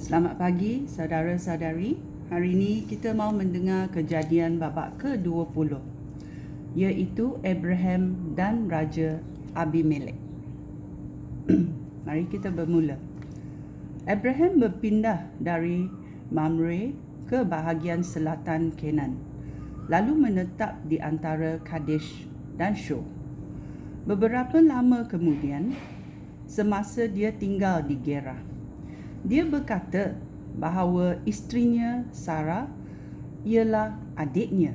Selamat pagi saudara-saudari. Hari ini kita mau mendengar kejadian babak ke-20, iaitu Abraham dan Raja Abimelek. Mari kita bermula. Abraham berpindah dari Mamre ke bahagian selatan Kenan, lalu menetap di antara Kadesh dan Shur. Beberapa lama kemudian, semasa dia tinggal di Gerah, dia berkata bahawa isterinya Sarah ialah adiknya.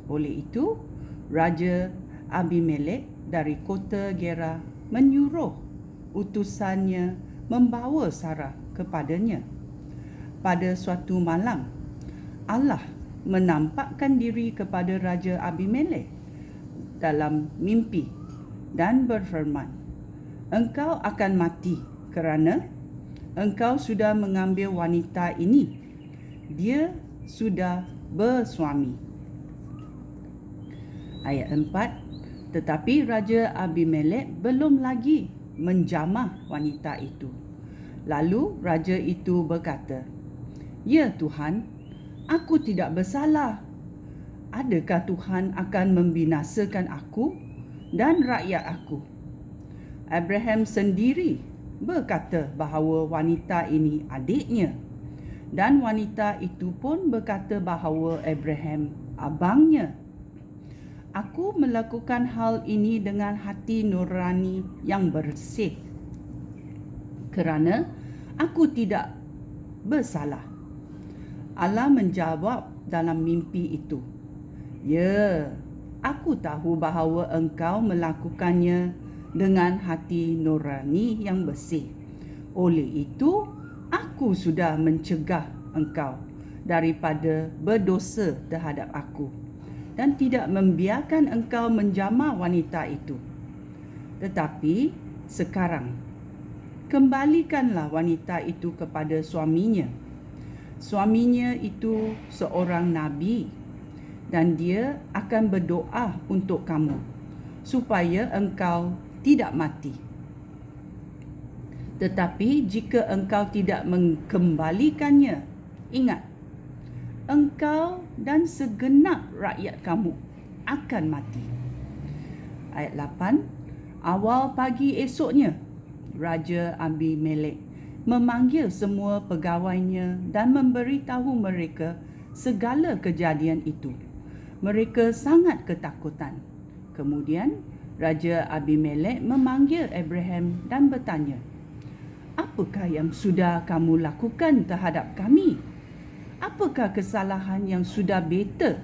Oleh itu, Raja Abimelek dari kota Gerah menyuruh utusannya membawa Sarah kepadanya. Pada suatu malam, Allah menampakkan diri kepada Raja Abimelek dalam mimpi dan berfirman, "Engkau akan mati kerana engkau sudah mengambil wanita ini. Dia sudah bersuami." Ayat 4, tetapi Raja Abimelek belum lagi menjamah wanita itu. Lalu raja itu berkata, "Ya Tuhan, aku tidak bersalah. Adakah Tuhan akan membinasakan aku dan rakyat aku?" Abraham sendiri berkata bahawa wanita ini adiknya, dan wanita itu pun berkata bahawa Abraham abangnya. "Aku melakukan hal ini dengan hati nurani yang bersih, kerana aku tidak bersalah." Allah menjawab dalam mimpi itu, "Ya, aku tahu bahawa engkau melakukannya dengan hati nurani yang bersih. Oleh itu, aku sudah mencegah engkau daripada berdosa terhadap aku dan tidak membiarkan engkau menjamah wanita itu. Tetapi sekarang, kembalikanlah wanita itu kepada suaminya. Suaminya itu seorang nabi, dan dia akan berdoa untuk kamu supaya engkau tidak mati. Tetapi jika engkau tidak mengembalikannya, ingat, engkau dan segenap rakyat kamu akan mati." Ayat 8, awal pagi esoknya, Raja Abimelek memanggil semua pegawainya dan memberitahu mereka segala kejadian itu. Mereka sangat ketakutan. Kemudian Raja Abimelek memanggil Abraham dan bertanya, "Apakah yang sudah kamu lakukan terhadap kami? Apakah kesalahan yang sudah beta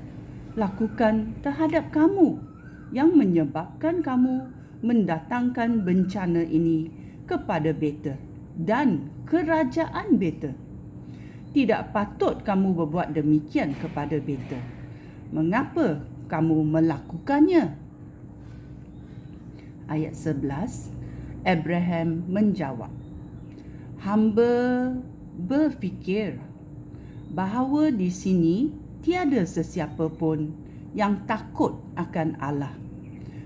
lakukan terhadap kamu yang menyebabkan kamu mendatangkan bencana ini kepada beta dan kerajaan beta? Tidak patut kamu berbuat demikian kepada beta. Mengapa kamu melakukannya?" Ayat 11, Abraham menjawab, "Hamba berfikir bahawa di sini tiada sesiapa pun yang takut akan Allah,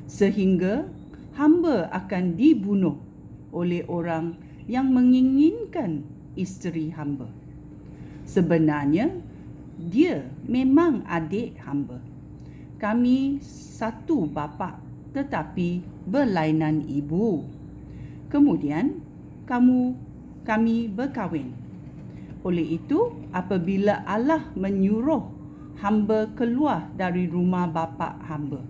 sehingga hamba akan dibunuh oleh orang yang menginginkan isteri hamba. Sebenarnya, dia memang adik hamba. Kami satu bapa tetapi berlainan ibu. Kemudian kami berkahwin. Oleh itu, apabila Allah menyuruh hamba keluar dari rumah bapa hamba,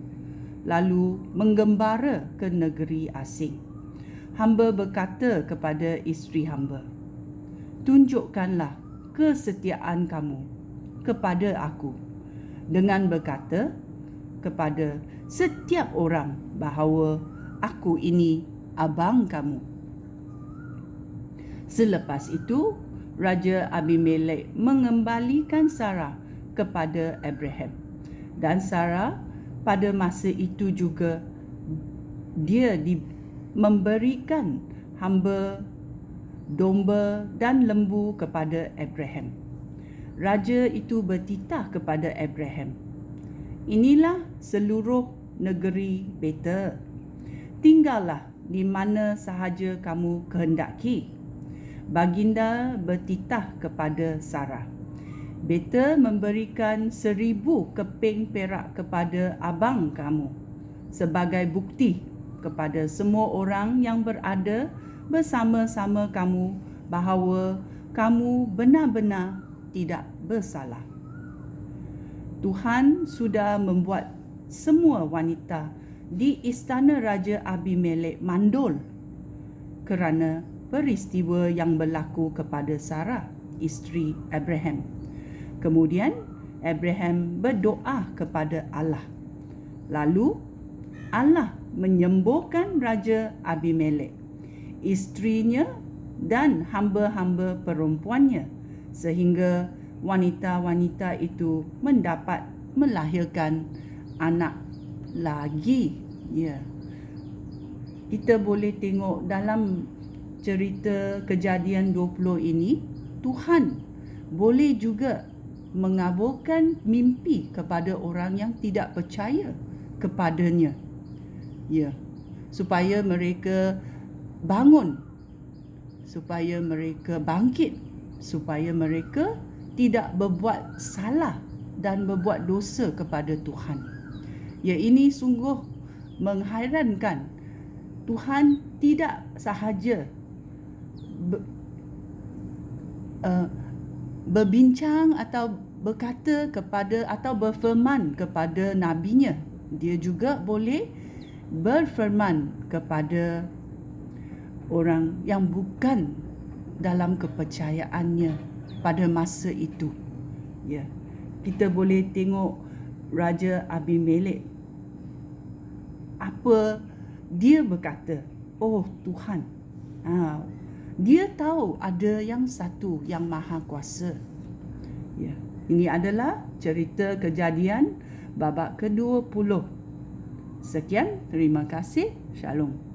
lalu menggembara ke negeri asing, hamba berkata kepada isteri hamba, 'Tunjukkanlah kesetiaan kamu kepada aku,' dengan berkata kepada setiap orang bahawa aku ini abang kamu." Selepas itu, Raja Abimelek mengembalikan Sarah kepada Abraham. Dan Sarah pada masa itu juga dia memberikan hamba domba dan lembu kepada Abraham. Raja itu bertitah kepada Abraham, "Inilah seluruh negeri beta. Tinggallah di mana sahaja kamu kehendaki. baginda bertitah kepada Sarah, "Beta memberikan 1000 keping perak kepada abang kamu sebagai bukti kepada semua orang yang berada bersama-sama kamu bahawa kamu benar-benar tidak bersalah." Tuhan sudah membuat semua wanita di istana Raja Abimelek mandul kerana peristiwa yang berlaku kepada Sarah, isteri Abraham. Kemudian Abraham berdoa kepada Allah. Lalu Allah menyembuhkan Raja Abimelek, isterinya dan hamba-hamba perempuannya, sehingga wanita-wanita itu mendapat melahirkan anak lagi. Ya. Kita boleh tengok dalam cerita Kejadian 20 ini, Tuhan boleh juga mengabulkan mimpi kepada orang yang tidak percaya kepadanya. Ya, supaya mereka bangun, supaya mereka bangkit, supaya mereka tidak berbuat salah dan berbuat dosa kepada Tuhan. Ya, ini sungguh menghairankan. Tuhan tidak sahaja berbincang atau berkata kepada atau berfirman kepada nabinya. Dia juga boleh berfirman kepada orang yang bukan dalam kepercayaannya pada masa itu. Ya, kita boleh tengok Raja Abimelek, apa dia berkata, "Oh Tuhan, dia tahu ada yang satu yang maha kuasa." Ya, ini adalah cerita Kejadian babak ke-20. Sekian, terima kasih. Shalom.